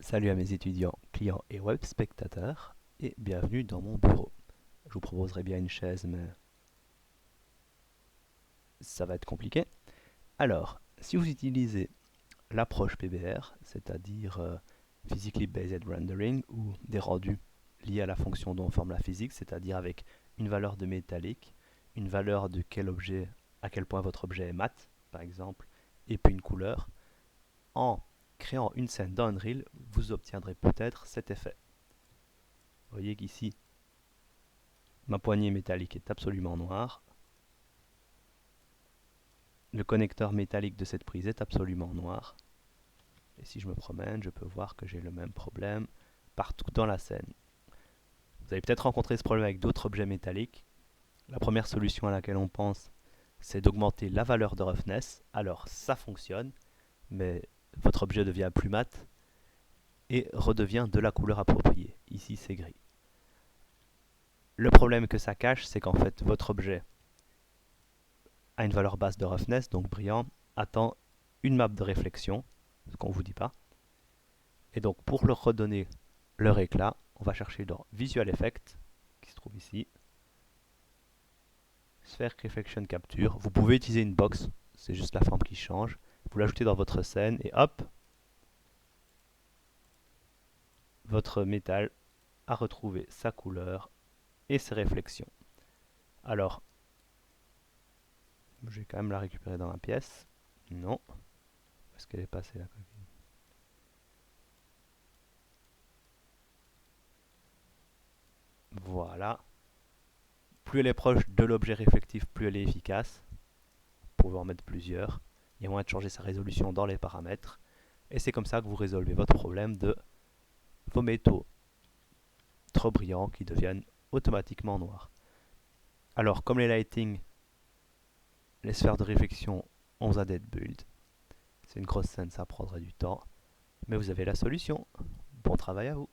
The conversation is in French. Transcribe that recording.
Salut à mes étudiants, clients et web spectateurs, et bienvenue dans mon bureau. Je vous proposerai bien une chaise, mais ça va être compliqué. Alors, si vous utilisez l'approche PBR, c'est-à-dire Physically Based Rendering, ou des rendus liés à la fonction dont forme la physique, c'est-à-dire avec une valeur de métallique, une valeur de quel objet, à quel point votre objet est mat, par exemple, et puis une couleur, en créant une scène dans Unreal, vous obtiendrez peut-être cet effet. Vous voyez qu'ici, ma poignée métallique est absolument noire. Le connecteur métallique de cette prise est absolument noir. Et si je me promène, je peux voir que j'ai le même problème partout dans la scène. Vous avez peut-être rencontré ce problème avec d'autres objets métalliques. La première solution à laquelle on pense, c'est d'augmenter la valeur de roughness. Alors ça fonctionne, mais votre objet devient plus mat et redevient de la couleur appropriée. Ici c'est gris. Le problème que ça cache, c'est qu'en fait votre objet a une valeur basse de roughness, donc brillant, attend une map de réflexion, ce qu'on ne vous dit pas. Et donc pour leur redonner leur éclat, on va chercher dans Visual Effect, qui se trouve ici, Sphere Reflection Capture. Vous pouvez utiliser une box, c'est juste la forme qui change. Vous l'ajoutez dans votre scène et hop, votre métal a retrouvé sa couleur et ses réflexions. Alors, je vais quand même la récupérer dans ma pièce. Non. Où est-ce qu'elle est passée la coquille? Voilà. Plus elle est proche de l'objet réflectif, plus elle est efficace. Vous pouvez en mettre plusieurs. Il y a moyen de changer sa résolution dans les paramètres. Et c'est comme ça que vous résolvez votre problème de vos métaux trop brillants qui deviennent automatiquement noirs. Alors, comme les lighting, les sphères de réflexion ont un dead build. C'est une grosse scène, ça prendrait du temps. Mais vous avez la solution. Bon travail à vous.